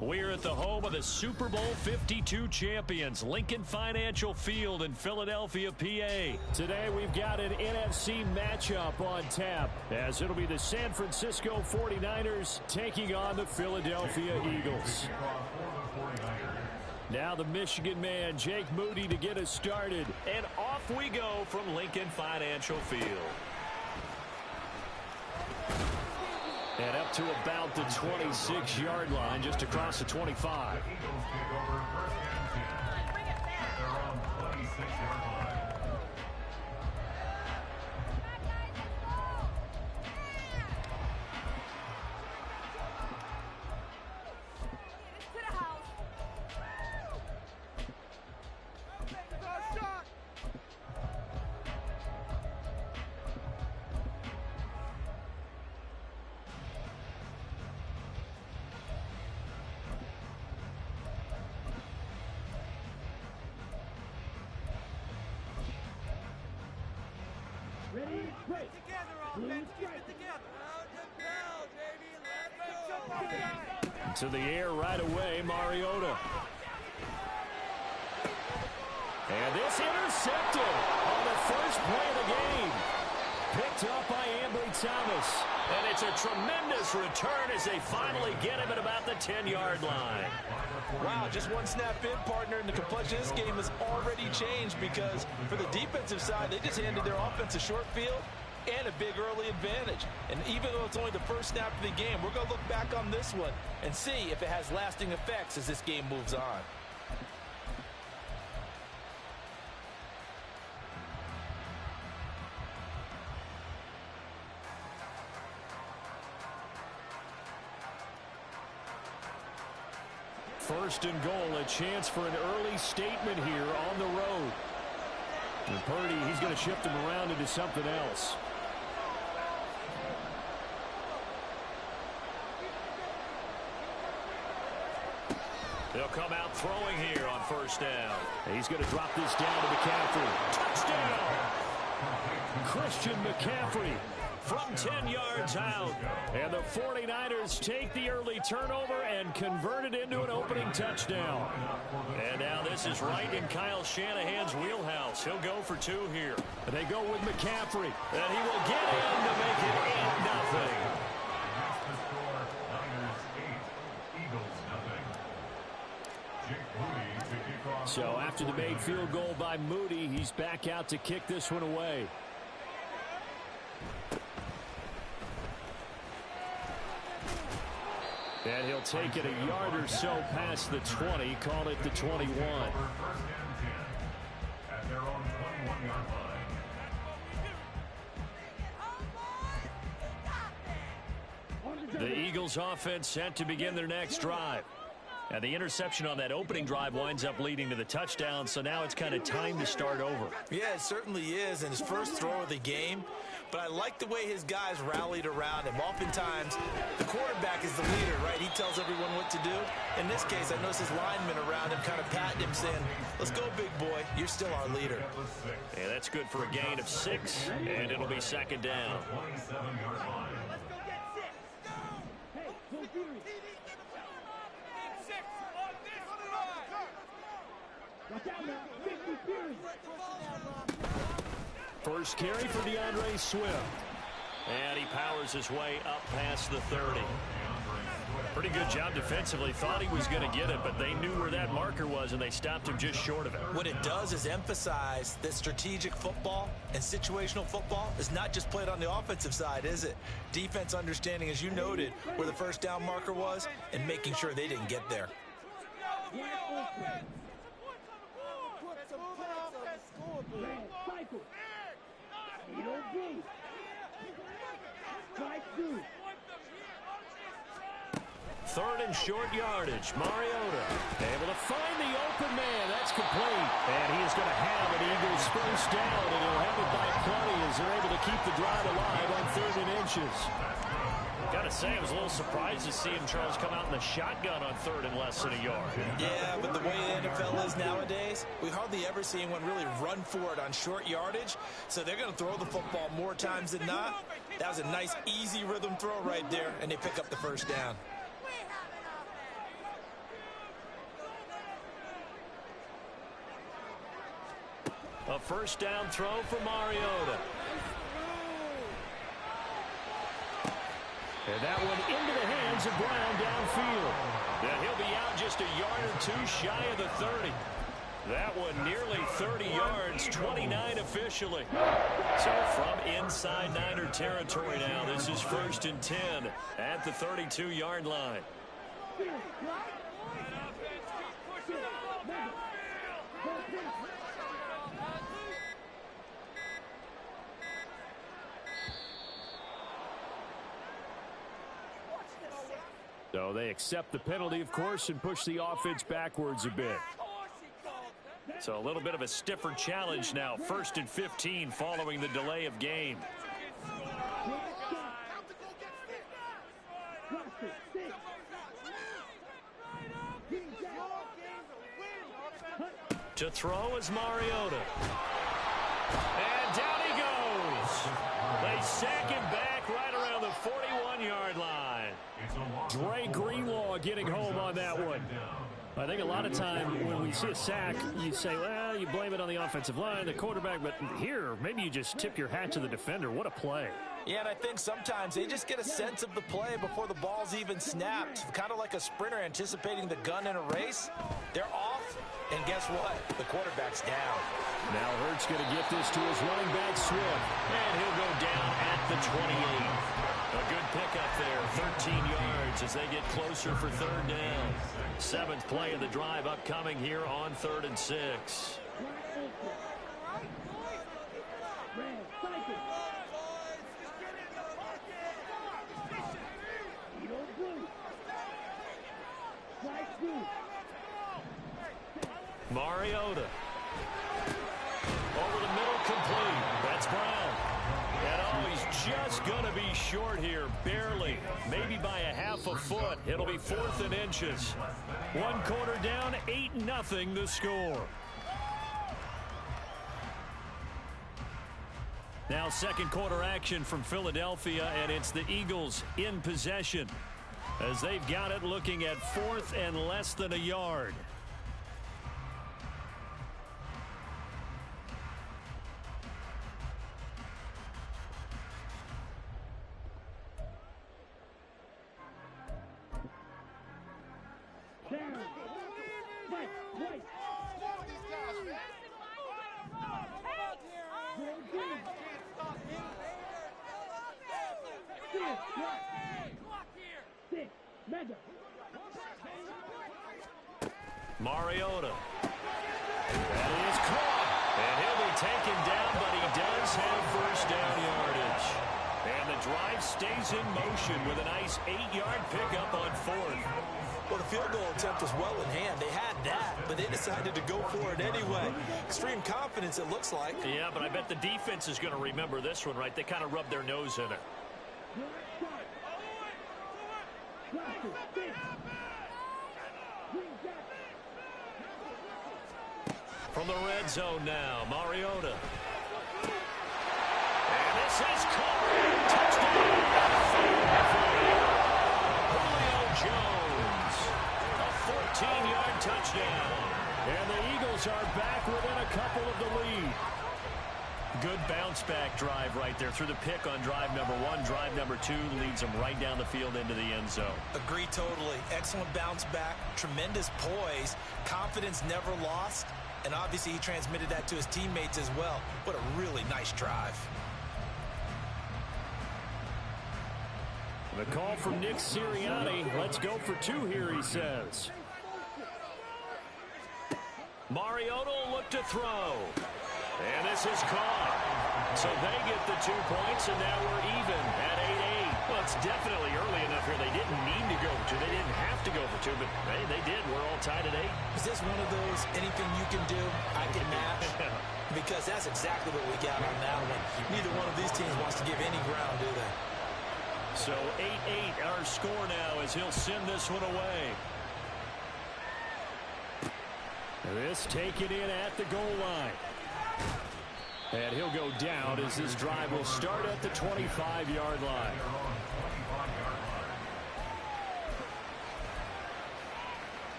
We're at the home of the Super Bowl 52 champions, Lincoln Financial Field in Philadelphia, PA. Today we've got an NFC matchup on tap, as it'll be the San Francisco 49ers taking on the Philadelphia Eagles. Now the Michigan man, Jake Moody, to get us started. And off we go from Lincoln Financial Field. And up to about the 26-yard line, just across the 25. The Eagles take over first and 10. They're on the 26-yard line. To the air right away, Mariota. And this intercepted on the first play of the game. Picked up by Ambry Thomas. And it's a tremendous return as they finally get him at about the 10-yard line. Wow, just one snap in, partner, and the complexion of this game has already changed because for the defensive side, they just handed their offense a short field and a big early advantage. And even though it's only the first snap of the game, we're going to look back on this one and see if it has lasting effects as this game moves on. First and goal, a chance for an early statement here on the road. And Purdy, he's going to shift him around into something else. They'll come out throwing here on first down. And he's going to drop this down to McCaffrey. Touchdown! Christian McCaffrey from 10 yards out. And the 49ers take the early turnover and convert it into an opening touchdown. And now this is right in Kyle Shanahan's wheelhouse. He'll go for two here. And they go with McCaffrey. And he will get in to make it 8-0. So after the made field goal by Moody, he's back out to kick this one away. And he'll take it a yard or so past the 20, call it the 21. 21-yard line. The Eagles offense set to begin their next drive. And the interception on that opening drive winds up leading to the touchdown, so now it's kind of time to start over. Yeah, it certainly is, and his first throw of the game. But I like the way his guys rallied around him. Oftentimes, the quarterback is the leader, right? He tells everyone what to do. In this case, I noticed his linemen around him kind of patting him, saying, let's go, big boy. You're still our leader. Yeah, that's good for a gain of 6, and it'll be second down. 27-yard line. First carry for DeAndre Swift. And he powers his way up past the 30. Pretty good job defensively. Thought he was going to get it, but they knew where that marker was, and they stopped him just short of it. What it does is emphasize that strategic football and situational football is not just played on the offensive side, is it? Defense understanding, as you noted, where the first down marker was and making sure they didn't get there. Third and short yardage. Mariota able to find the open man. That's complete. And he is going to have an Eagles first down, and he'll have it by plenty as they're able to keep the drive alive on 3rd and inches. Got to say, I was a little surprised to see him, Charles, come out in the shotgun on 3rd and less than a yard. Yeah, but the way the NFL is nowadays, we hardly ever see anyone really run for it on short yardage. So they're going to throw the football more times than not. That was a nice, easy rhythm throw right there, and they pick up the first down. A first down throw for Mariota. And that one into the hands of Brown downfield. And he'll be out just a yard or two shy of the 30. That one nearly 30 yards, 29 officially. So from inside Niner territory now, this is 1st and 10 at the 32-yard line. So they accept the penalty, of course, and push the offense backwards a bit. So a little bit of a stiffer challenge now. 1st and 15 following the delay of game. To throw is Mariota. And down he goes. They sack him back right around the 41-yard line. Dre Greenlaw getting home on that one. I think a lot of time when we see a sack, you say, well, you blame it on the offensive line, the quarterback, but here, maybe you just tip your hat to the defender. What a play. Yeah, and I think sometimes they just get a sense of the play before the ball's even snapped. Kind of like a sprinter anticipating the gun in a race. They're off, and guess what? The quarterback's down. Now Hurts going to get this to his running back, Swift. And he'll go down at the 28. A good pickup there, 13 yards as they get closer for 3rd down. 7th play of the drive upcoming here on 3rd and 6. Mariota. Over the middle, complete. That's Brown. And oh, he's just going to be short here, barely. Maybe by a half a foot. It'll be 4th and inches. 1 quarter down, 8-0 the score. Now 2nd quarter action from Philadelphia, and it's the Eagles in possession as they've got it looking at 4th and less than a yard. Mariota. That is caught. And he'll be taken down, but he does have first down yardage. And the drive stays in motion with a nice 8-yard pickup on fourth. Well, the field goal attempt was well in hand. They had that, but they decided to go for it anyway. Extreme confidence, it looks like. Yeah, but I bet the defense is going to remember this one, right? They kind of rubbed their nose in it. From the red zone now, Mariota. And this is caught. Touchdown. Julio Jones. A 14-yard touchdown. And the Eagles are back within a couple of the lead. Good bounce-back drive right there. Through the pick on drive number 1. Drive number 2 leads them right down the field into the end zone. Agree totally. Excellent bounce back. Tremendous poise. Confidence never lost. And obviously he transmitted that to his teammates as well. What a really nice drive. The call from Nick Sirianni. Let's go for 2 here, he says. Mariota will look to throw. And this is caught. So they get the 2 points, and now we're even at 8-8. Well, it's definitely early enough here. They didn't need to go for 2. They didn't have to go for 2, but hey, they did. We're all tied at 8. Is this one of those anything you can do, I can match? Because that's exactly what we got on that one. Neither one of these teams wants to give any ground, do they? So 8-8 our score now as he'll send this one away. This taken in at the goal line. And he'll go down as this drive will start at the 25-yard line.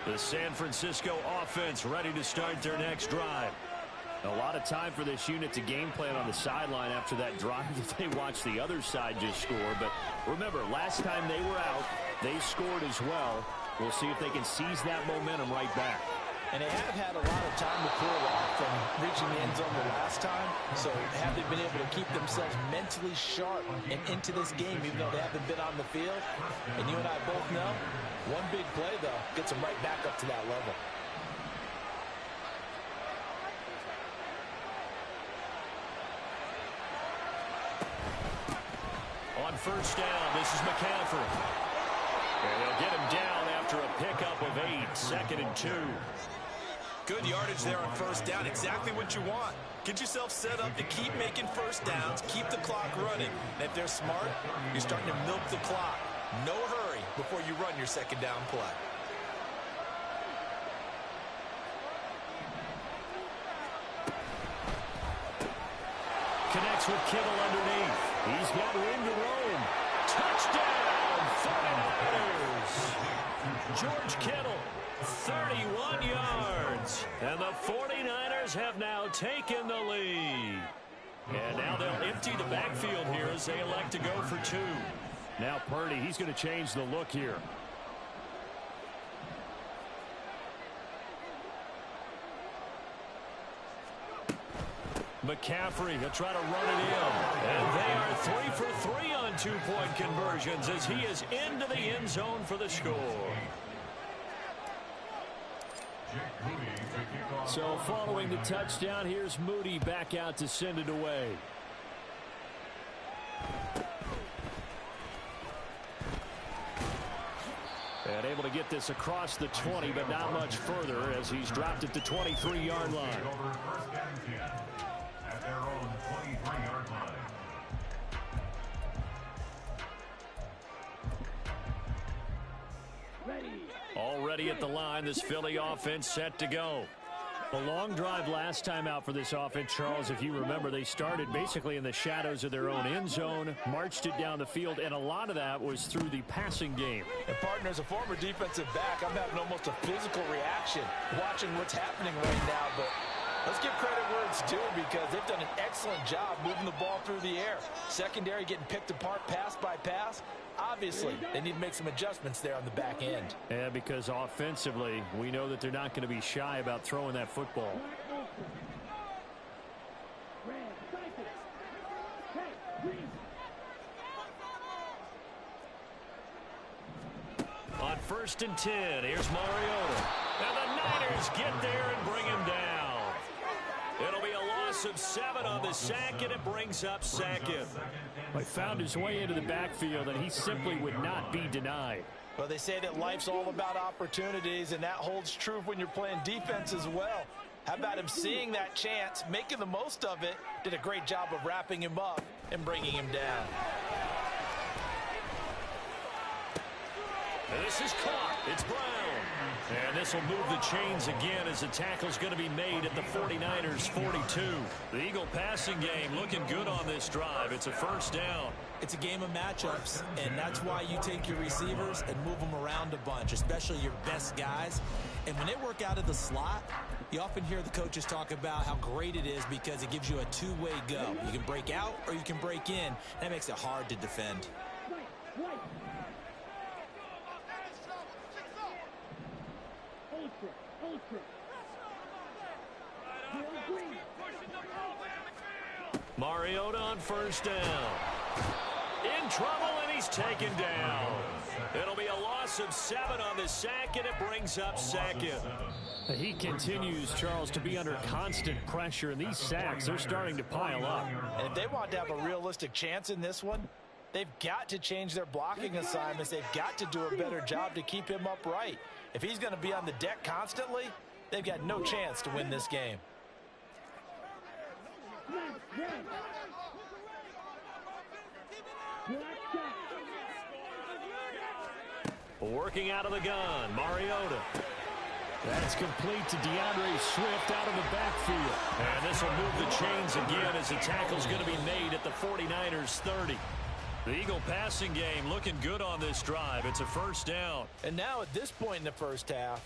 The San Francisco offense ready to start their next drive. A lot of time for this unit to game plan on the sideline after that drive that they watched the other side just score. But remember, last time they were out, they scored as well. We'll see if they can seize that momentum right back. And they have had a lot of time to pull off from reaching the end zone the last time. So have they been able to keep themselves mentally sharp and into this game, even though they haven't been on the field? And you and I both know, one big play, though, gets them right back up to that level. On first down, this is McCaffrey. And they'll get him down after a pickup of 8, 2nd and 2. Good yardage there on first down. Exactly what you want. Get yourself set up to keep making first downs, keep the clock running. And if they're smart, you're starting to milk the clock. No hurry before you run your second down play. Connects with Kittle underneath. He's got room to roam. Touchdown, 49ers. George Kittle, 31 yards. And the 49ers have now taken the lead. And now they'll empty the backfield here as they elect to go for 2. Now Purdy, he's going to change the look here. McCaffrey, he'll try to run it in. And they are 3 for 3 on 2-point conversions as he is into the end zone for the score. So following the touchdown, here's Moody back out to send it away. And able to get this across the 20, but not much further as he's dropped it to 23-yard line. At their own 23-yard line. Already at the line, this Philly offense set to go. A long drive last time out for this offense, Charles. If you remember, they started basically in the shadows of their own end zone, marched it down the field, and a lot of that was through the passing game. And partner, as a former defensive back, I'm having almost a physical reaction watching what's happening right now. But let's give credit where it's due because they've done an excellent job moving the ball through the air. Secondary getting picked apart pass by pass. Obviously, they need to make some adjustments there on the back end. Yeah, because offensively, we know that they're not going to be shy about throwing that football. On 1st and 10. Here's Mariota. And the Niners get there and bring him down. It'll be a loss of 7 on the sack, and it brings up 2nd. He found his way into the backfield, and he simply would not be denied. Well, they say that life's all about opportunities, and that holds true when you're playing defense as well. How about him seeing that chance, making the most of it, did a great job of wrapping him up and bringing him down. This is caught. It's Brown. And this will move the chains again as the tackle's going to be made at the 49ers 42. The Eagle passing game looking good on this drive. It's a 1st down. It's a game of matchups, and that's why you take your receivers and move them around a bunch, especially your best guys. And when they work out of the slot, you often hear the coaches talk about how great it is because it gives you a two-way go. You can break out or you can break in. That makes it hard to defend. Mariota on 1st down. In trouble, and he's taken down. It'll be a loss of 7 on the sack, and it brings up 2nd. He continues, Charles, to be under constant pressure, and these sacks are starting to pile up. And if they want to have a realistic chance in this one, they've got to change their blocking assignments. They've got to do a better job to keep him upright. If he's going to be on the deck constantly, they've got no chance to win this game. Working out of the gun, Mariota. That's complete to DeAndre Swift out of the backfield. And this will move the chains again as the tackle's going to be made at the 49ers 30. The Eagle passing game looking good on this drive. It's a 1st down. And now at this point in the first half,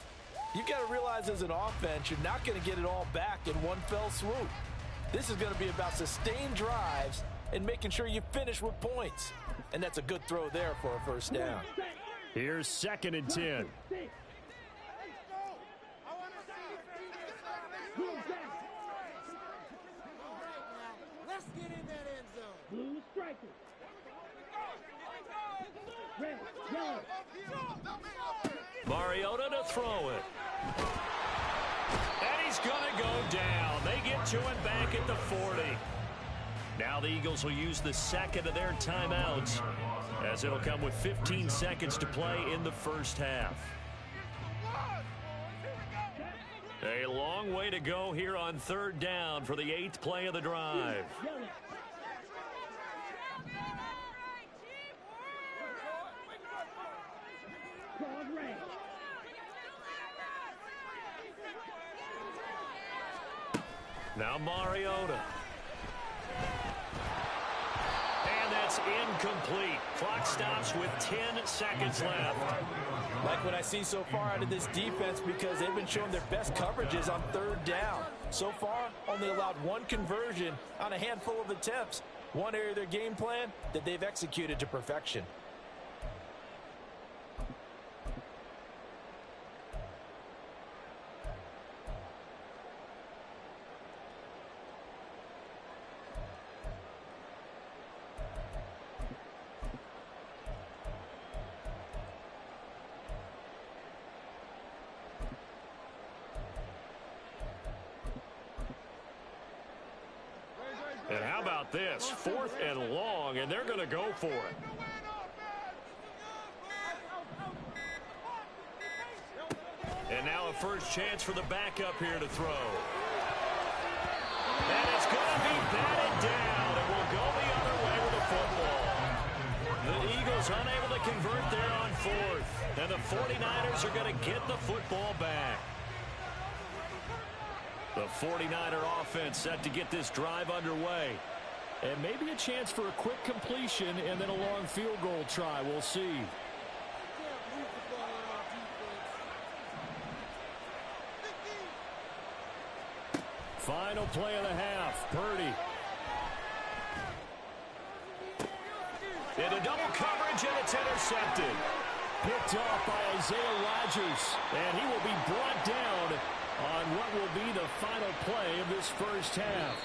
you've got to realize as an offense, you're not going to get it all back in one fell swoop. This is going to be about sustained drives and making sure you finish with points. And that's a good throw there for a 1st down. Here's 2nd and 10. Let's get in that end zone. Blue striker. Red, yellow. Mariota to throw it. And he's going to go down. They get to him back at the 40. Now the Eagles will use the 2nd of their timeouts, as it'll come with 15 seconds to play in the 1st half. A long way to go here on 3rd down for the 8th play of the drive. Now Mariota. And that's incomplete. Clock stops with 10 seconds left. Like what I see so far out of this defense, because they've been showing their best coverages on 3rd down. So far, only allowed 1 conversion on a handful of attempts. One area of their game plan that they've executed to perfection. And how about this? 4th and long, and they're going to go for it. And now a first chance for the backup here to throw. And it's going to be batted down, and will go the other way with the football. The Eagles unable to convert there on 4th. And the 49ers are going to get the football back. The 49er offense set to get this drive underway. And maybe a chance for a quick completion and then a long field goal try. We'll see. Final play of the half. Purdy. Into double coverage, and it's intercepted. Picked off by Isaiah Rodgers. And he will be brought down on what will be the final play of this first half.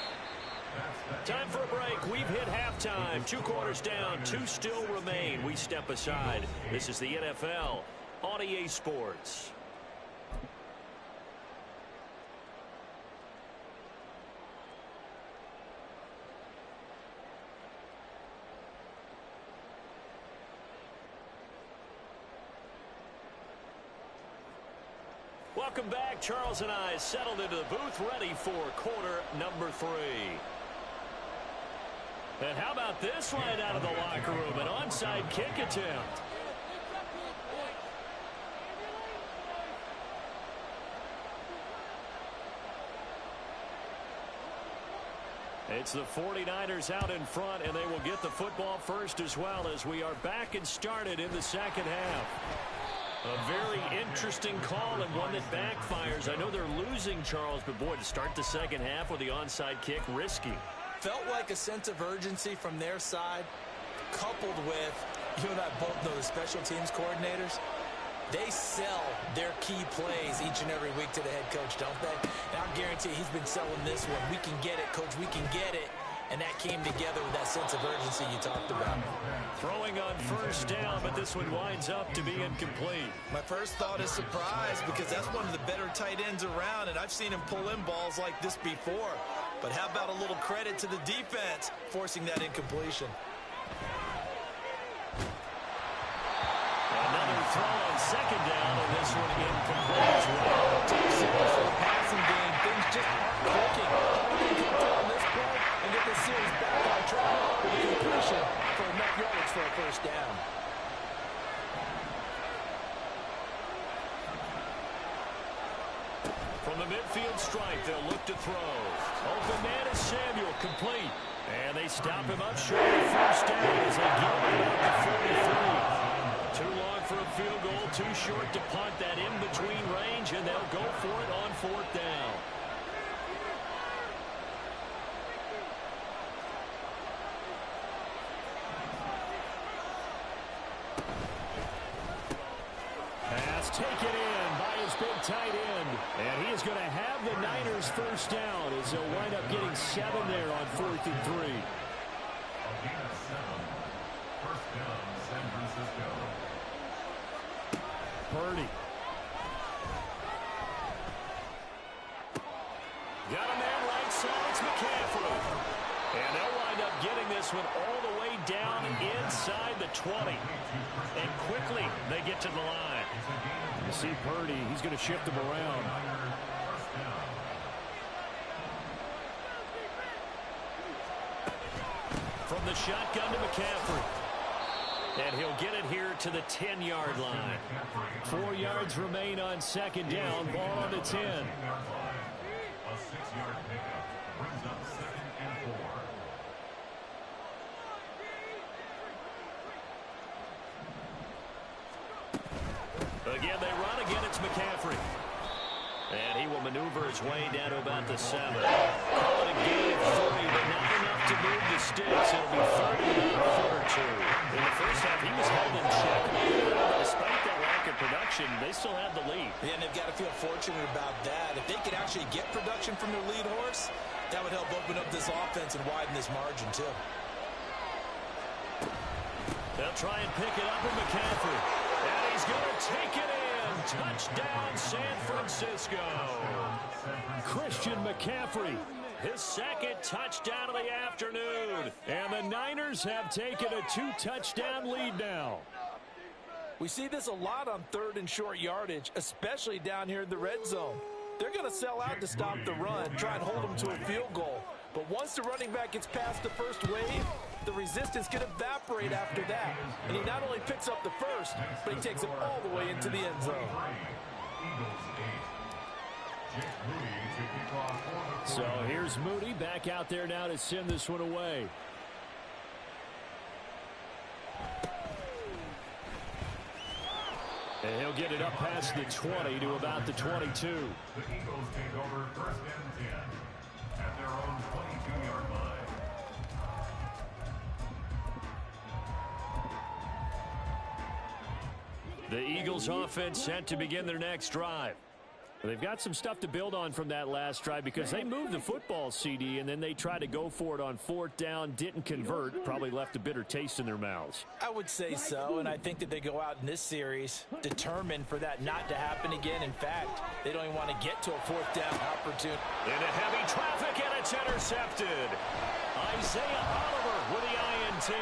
Time for a break. We've hit halftime. 2 quarters down. 2 still remain. We step aside. This is the NFL on EA Sports. Welcome back. Charles and I settled into the booth, ready for quarter number 3. And how about this right out of the locker room? An onside kick attempt. It's the 49ers out in front, and they will get the football first as well as we are back and started in the second half. A very interesting call and one that backfires. I know they're losing, Charles, but boy, to start the second half with the onside kick, risky. Felt like a sense of urgency from their side, coupled with, you and I both know the special teams coordinators. They sell their key plays each and every week to the head coach, don't they? And I guarantee he's been selling this one. We can get it, coach, we can get it. And that came together with that sense of urgency you talked about. Throwing on first down, but this one winds up to be incomplete. My first thought is surprise, because that's one of the better tight ends around, and I've seen him pull in balls like this before. But how about a little credit to the defense forcing that incompletion? Another throw on second down, and this one incomplete as well. For the passing game, things just aren't clicking. On this play and get the series back on track with a completion for enough yards for a first down. From the midfield strike, they'll look to throw. Open man is Samuel, complete. And they stop him up short of first down as they give him out to 43. Too long for a field goal, too short to punt that in-between range, and they'll go for it on fourth down. Pass taken in by his big tight end. And he is going to have the Niners first down as they'll wind up getting 7 there on 4th and 3. First down, San Francisco. Purdy. Got a man right side. It's McCaffrey. And they'll wind up getting this one all the way down inside the 20. And quickly they get to the line. You see Purdy, he's going to shift them around. From the shotgun to McCaffrey. And he'll get it here to the 10-yard line. 4 yards remain on second down. Ball on the 10. A 6-yard pickup brings up 2nd and 4. Again, they run. Again, it's McCaffrey. And he will maneuver his way down to about the 7. Call it a gain of 3, but not enough to move the sticks. It'll be 30 a foot or 2. In the first half, he was held in check. Despite that lack of production, they still have the lead. Yeah, and they've got to feel fortunate about that. If they could actually get production from their lead horse, that would help open up this offense and widen this margin, too. They'll try and pick it up with McCaffrey. And he's going to take it in. Touchdown, San Francisco. Christian McCaffrey, his second touchdown of the afternoon. And the Niners have taken a 2-touchdown lead now. We see this a lot on 3rd and short yardage, especially down here in the red zone. They're going to sell out to stop the run, try and hold them to a field goal. But once the running back gets past the first wave, the resistance can evaporate after that. And he not only picks up the first, but he takes it all the way into the end zone. So here's Moody back out there now to send this one away. And he'll get it up past the 20 to about the 22. The Eagles take over 1st and 10 at their own 22-yard line. The Eagles offense set to begin their next drive. They've got some stuff to build on from that last drive because they moved the football, CD, and then they tried to go for it on 4th down, didn't convert, probably left a bitter taste in their mouths. I would say so, and I think that they go out in this series determined for that not to happen again. In fact, they don't even want to get to a 4th down opportunity. Into heavy traffic, and it's intercepted. Isaiah Oliver with the INT.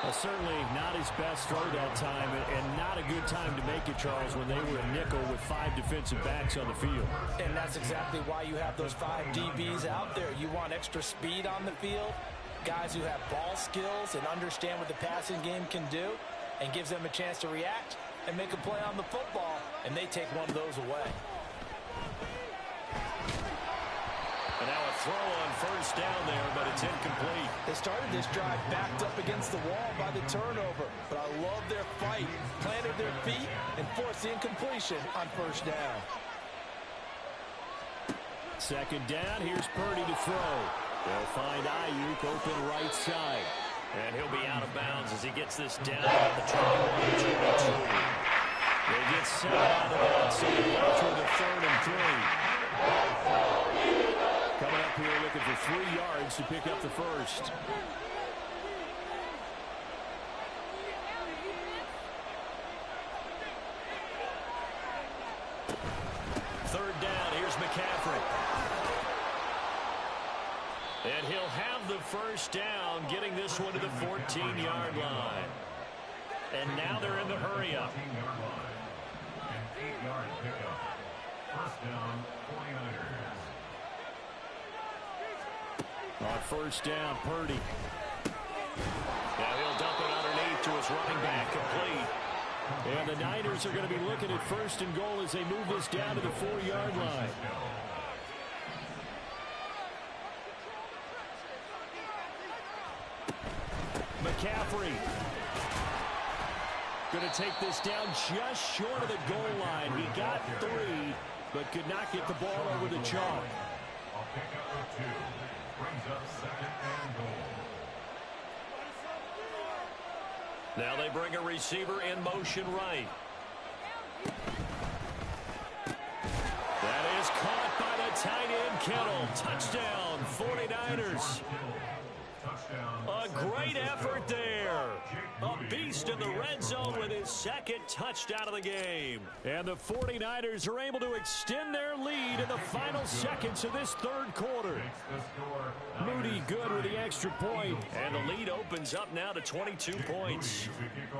Well, certainly not his best throw that time, and not a good time to make it, Charles, when they were a nickel with 5 defensive backs on the field. And that's exactly why you have those 5 DBs out there. You want extra speed on the field, guys who have ball skills and understand what the passing game can do, and gives them a chance to react and make a play on the football, and they take one of those away. And now a throw on 1st down there, but it's incomplete. They started this drive backed up against the wall by the turnover, but I love their fight, planted their feet, and forced the incompletion on 1st down. 2nd down, here's Purdy to throw. They'll find Ayuk open right side. And he'll be out of bounds as he gets this down at the 21-22. They get 7 out of bounds, so they're left with a 3rd and 3. Coming up here looking for 3 yards to pick up the first. Third down, here's McCaffrey. And he'll have the first down, getting this one to the 14-yard line. And now they're in the hurry-up. An 8-yard pickup. 1st down, 49ers. On 1st down, Purdy. Now he'll dump it underneath to his running back, complete. And the Niners are going to be looking at 1st and goal as they move this down to the 4-yard line. McCaffrey going to take this down just short of the goal line. He got 3, but could not get the ball over the chalk. I'll pick up with 2. Brings up 2nd and goal. Now they bring a receiver in motion right. That is caught by the tight end, Kittle. Touchdown, 49ers. A great effort there. A beast in the red zone with his 2nd touchdown of the game. And the 49ers are able to extend their lead in the final seconds of this 3rd quarter. Moody good with the extra point. And the lead opens up now to 22 points.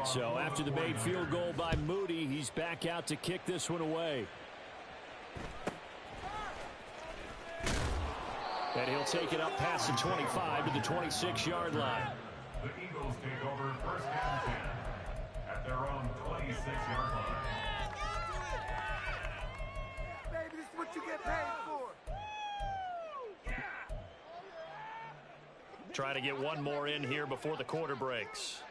So after the made field goal by Moody, he's back out to kick this one away. And he'll take it up past the 25 to the 26-yard line. The Eagles take over 1st and 10 at their own 26-yard line. Baby, this is what you get paid for. Try to get one more in here before the quarter breaks.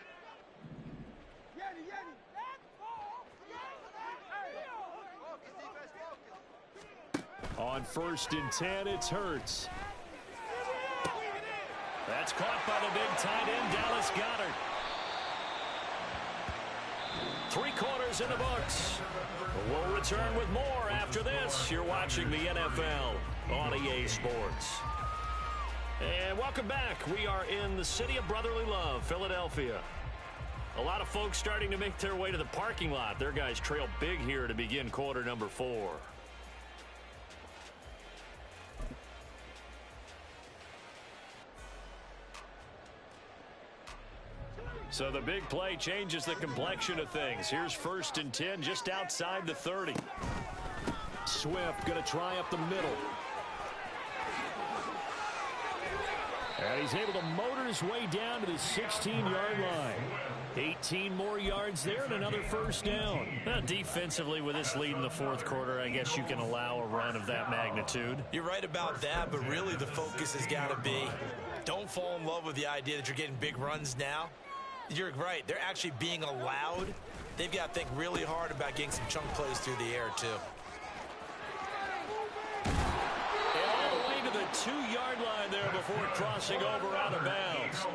On 1st and 10, it's Hurts. That's caught by the big tight end, Dallas Goedert. 3 quarters in the books. We'll return with more after this. You're watching the NFL on EA Sports. And welcome back. We are in the city of brotherly love, Philadelphia. A lot of folks starting to make their way to the parking lot. Their guys trail big here to begin quarter number 4. So the big play changes the complexion of things. Here's 1st and 10 just outside the 30. Swift going to try up the middle. And he's able to motor his way down to the 16-yard line. 18 more yards there and another 1st down. Defensively, with this lead in the 4th quarter, I guess you can allow a run of that magnitude. You're right about that, but really the focus has got to be don't fall in love with the idea that you're getting big runs now. You're right. They're actually being allowed. They've got to think really hard about getting some chunk plays through the air, too. And all the way to the 2-yard line there before crossing over out of bounds.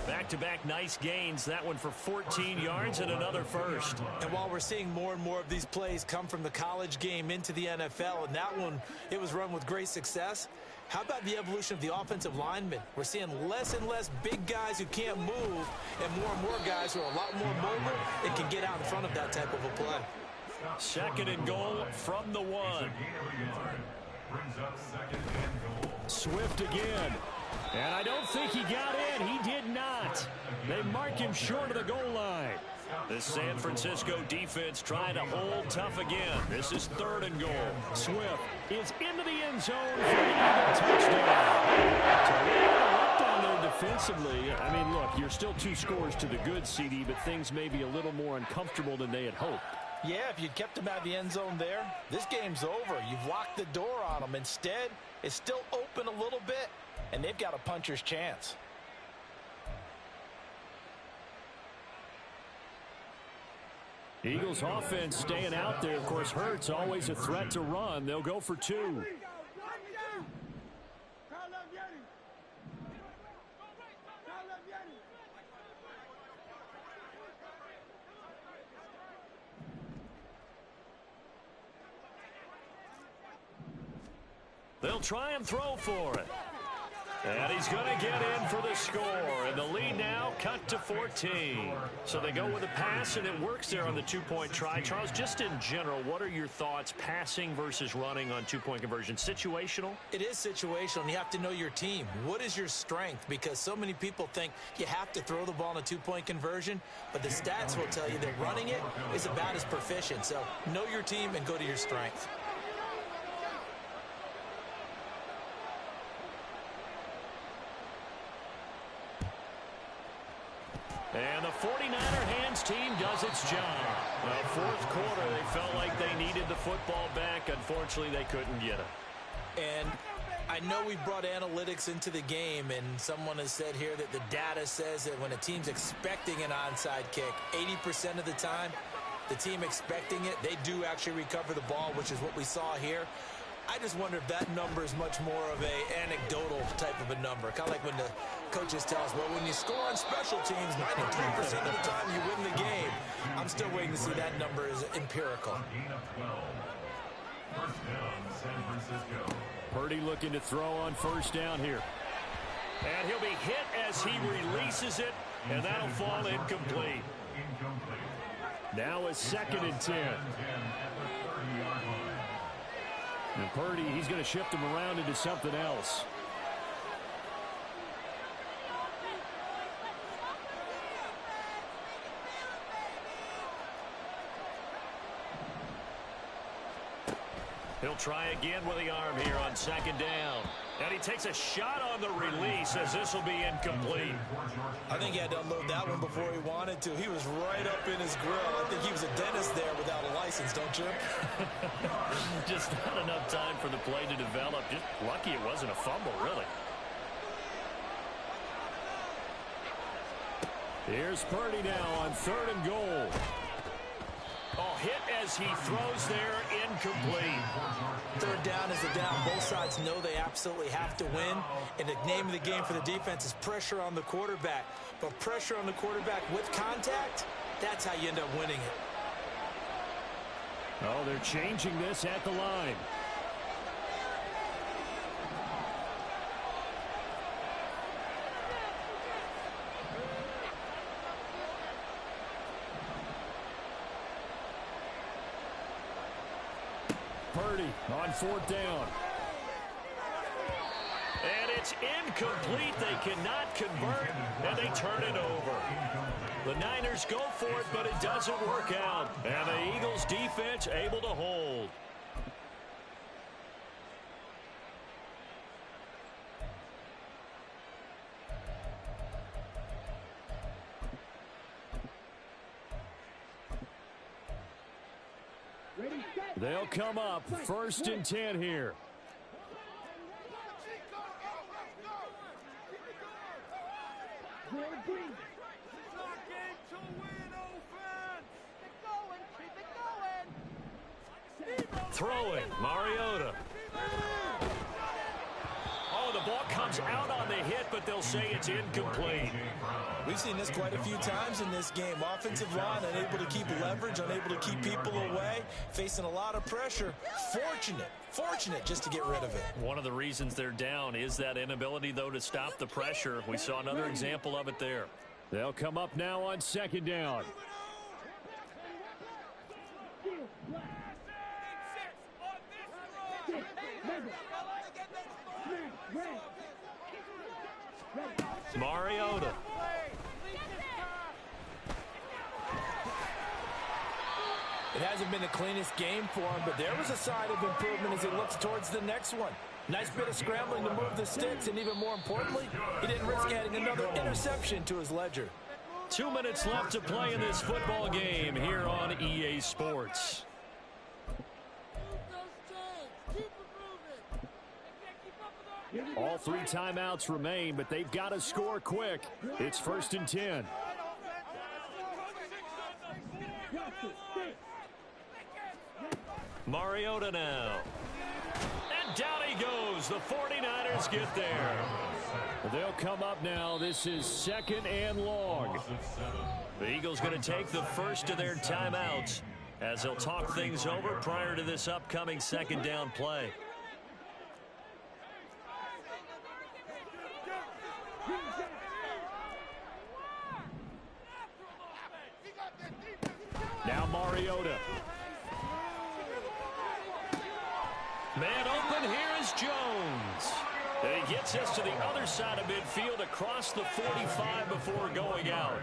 Back-to-back nice gains. That one for 14 yards and another first. And while we're seeing more and more of these plays come from the college game into the NFL, and that one, it was run with great success, how about the evolution of the offensive linemen? We're seeing less and less big guys who can't move and more guys who are a lot more mobile and can get out in front of that type of a play. 2nd and goal from the 1. Swift again. And I don't think he got in. He did not. They mark him short of the goal line. The San Francisco defense trying to hold tough again. This is 3rd and goal. Swift is into the end zone for the Eagle touchdown. So what down there defensively, I mean, look, you're still 2 scores to the good, CD, but things may be a little more uncomfortable than they had hoped. Yeah, if you kept him out of the end zone there, this game's over. You've locked the door on him. Instead, it's still open a little bit, and they've got a puncher's chance. Eagles offense staying out there. Of course, Hurts always a threat to run. They'll go for 2. They'll try and throw for it. And he's going to get in for the score. And the lead now cut to 14. So they go with a pass, and it works there on the 2-point try. Charles, just in general, what are your thoughts passing versus running on 2-point conversion? Situational? It is situational, and you have to know your team. What is your strength? Because so many people think you have to throw the ball in a 2-point conversion, but the stats will tell you that running it is about as proficient. So know your team and go to your strength. And the 49er hands team does its job. Well, 4th quarter, they felt like they needed the football back. Unfortunately, they couldn't get it. And I know we brought analytics into the game, and someone has said here that the data says that when a team's expecting an onside kick, 80% of the time, the team expecting it, they do actually recover the ball, which is what we saw here. I just wonder if that number is much more of a anecdotal type of a number. Kind of like when the coaches tell us, well, when you score on special teams, 93% of the time you win the game. I'm still waiting to see that number is empirical. Purdy looking to throw on 1st down here. And he'll be hit as he releases it, and that'll fall incomplete. Now it's 2nd and 10. And Purdy, he's going to shift him around into something else. He'll try again with the arm here on 2nd down. And he takes a shot on the release as this will be incomplete. I think he had to unload that one before he wanted to. He was right up in his grill. I think he was a dentist there without a license, don't you? Just not enough time for the play to develop. Just lucky it wasn't a fumble, really. Here's Purdy now on 3rd and goal. Oh, hit as he throws there, incomplete. 3rd down is the down. Both sides know they absolutely have to win. And the name of the game for the defense is pressure on the quarterback. But pressure on the quarterback with contact, that's how you end up winning it. Oh, they're changing this at the line. Purdy on 4th down. And it's incomplete. They cannot convert, and they turn it over. The Niners go for it, but it doesn't work out. And the Eagles defense able to hold. They'll come up 1st and 10 here. Throwing, Mariota. Oh, ball comes out on the hit, but they'll say it's incomplete. We've seen this quite a few times in this game. Offensive line unable to keep leverage, unable to keep people away, facing a lot of pressure. Fortunate just to get rid of it. One of the reasons they're down is that inability, though, to stop the pressure. We saw another example of it there. They'll come up now on second down. Mariota. It hasn't been the cleanest game for him, but there was a sign of improvement as he looks towards the next one. Nice bit of scrambling to move the sticks, and even more importantly, he didn't risk adding another interception to his ledger. 2 minutes left to play in this football game here on EA Sports. All 3 timeouts remain, but they've got to score quick. It's 1st and 10. Mariota now. And down he goes. The 49ers get there. They'll come up now. This is 2nd and long. The Eagles going to take the first of their timeouts as they'll talk things over prior to this upcoming 2nd down play. Now Mariota. Man open, here is Jones. And he gets us to the other side of midfield across the 45 before going out.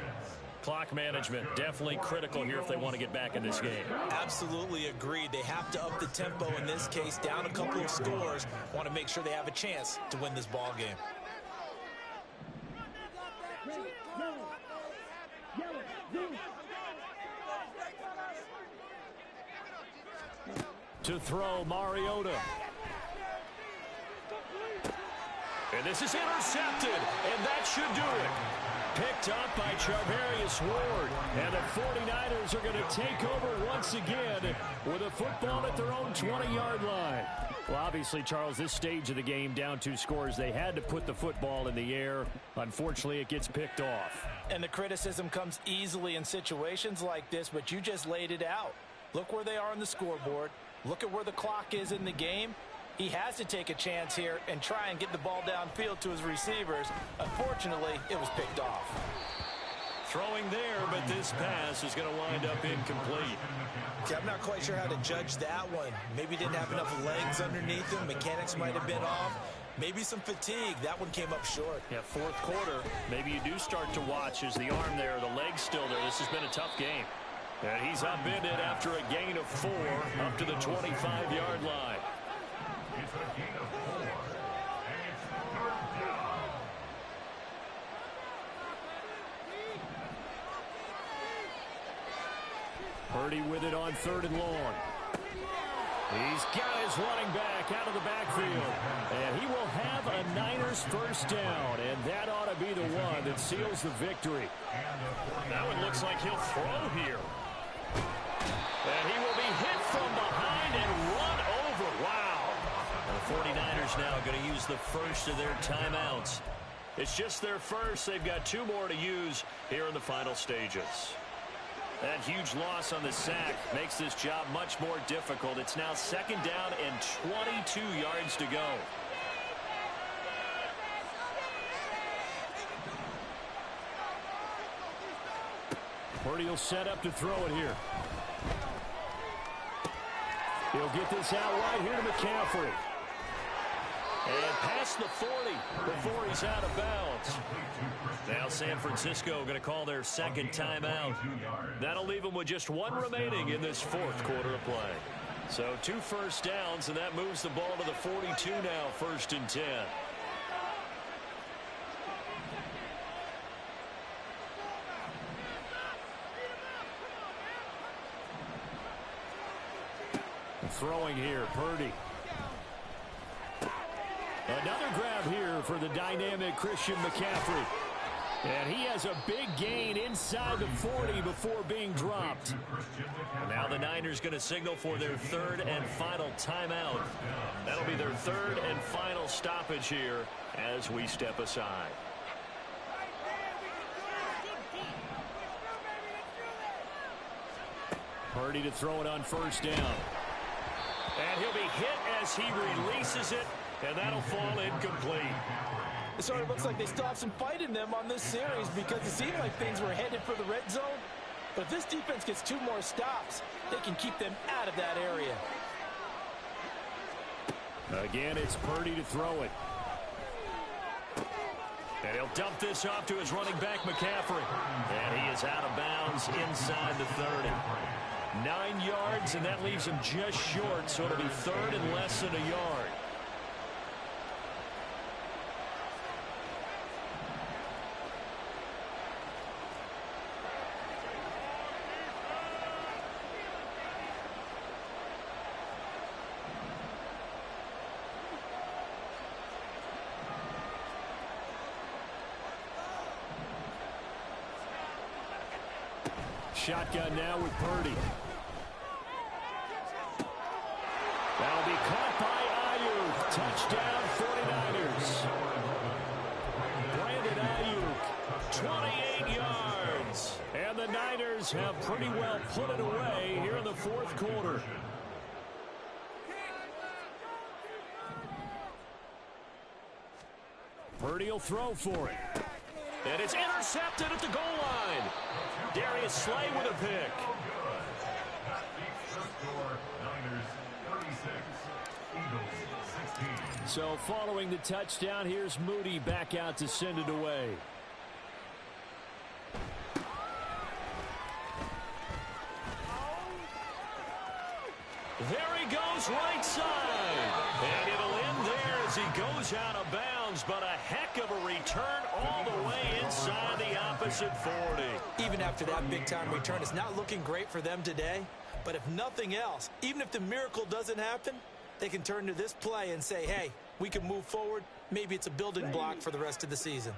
Clock management definitely critical here if they want to get back in this game. Absolutely agreed. They have to up the tempo in this case, down a couple of scores. Want to make sure they have a chance to win this ball game. To throw, Mariota. And this is intercepted, and that should do it. Picked up by Charvarius Ward. And the 49ers are going to take over once again with a football at their own 20-yard line. Well, obviously, Charles, this stage of the game, down 2 scores, they had to put the football in the air. Unfortunately, it gets picked off. And the criticism comes easily in situations like this, but you just laid it out. Look where they are on the scoreboard. Look at where the clock is in the game. He has to take a chance here and try and get the ball downfield to his receivers. Unfortunately, it was picked off. Throwing there, but this pass is going to wind up incomplete. See, I'm not quite sure how to judge that one. Maybe didn't have enough legs underneath him. Mechanics might have been off. Maybe some fatigue. That one came up short. Yeah, 4th quarter. Maybe you do start to watch as the arm there, the leg's still there. This has been a tough game. And he's upended after a gain of 4 up to the 25-yard line. It's a gain of 4, and it's 3rd down. Purdy with it on 3rd and long. He's got his running back out of the backfield. And he will have a Niners first down. And that ought to be the one that seals the victory. That one looks like he'll throw here. And he will be hit from behind and run over. Wow. The 49ers now going to use the first of their timeouts. It's just their first. They've got 2 more to use here in the final stages. That huge loss on the sack makes this job much more difficult. It's now 2nd down and 22 yards to go. Purdy will set up to throw it here. He'll get this out right here to McCaffrey. And past the 40 before he's out of bounds. Now San Francisco going to call their 2nd timeout. That'll leave them with just 1 remaining in this 4th quarter of play. So 2 first downs, and that moves the ball to the 42 now, 1st and 10. Throwing here, Purdy. Another grab here for the dynamic Christian McCaffrey. And he has a big gain inside the 40 before being dropped. And now the Niners going to signal for their third and final timeout. That'll be their third and final stoppage here as we step aside. Purdy to throw it on first down. And he'll be hit as he releases it, and that'll fall incomplete. It sort of looks like they still have some fight in them on this series because it seemed like things were headed for the red zone. But if this defense gets 2 more stops, they can keep them out of that area. Again, it's Purdy to throw it. And he'll dump this off to his running back, McCaffrey. And he is out of bounds inside the 30. 9 yards, and that leaves him just short, so it'll be third and less than a yard. Shotgun now with Purdy. That'll be caught by Ayuk. Touchdown 49ers. Brandon Ayuk, 28 yards. And the Niners have pretty well put it away here in the fourth quarter. Purdy will throw for it. And it's intercepted at the goal line. Darius Slay with a pick. So following the touchdown, here's Moody back out to send it away. There he goes right side. And it'll end there as he goes out of bounds, but a heck of a return all the way inside the opposite 40. Even after that big-time return, it's not looking great for them today. But if nothing else, even if the miracle doesn't happen, they can turn to this play and say, hey, we can move forward. Maybe it's a building block for the rest of the season.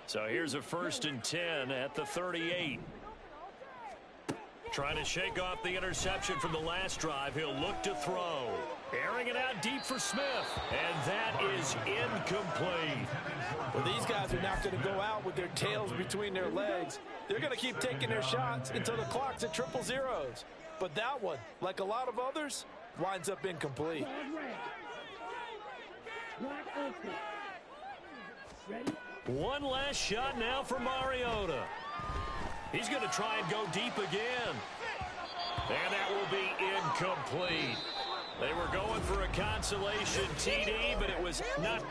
So here's a 1st and 10 at the 38. Trying to shake off the interception from the last drive. He'll look to throw. Airing it out deep for Smith. And that is incomplete. Well, these guys are not going to go out with their tails between their legs. They're going to keep taking their shots until the clock's at 000. But that one, like a lot of others, winds up incomplete. One last shot now for Mariota. He's going to try and go deep again. And that will be incomplete. They were going for a consolation TD, but it was not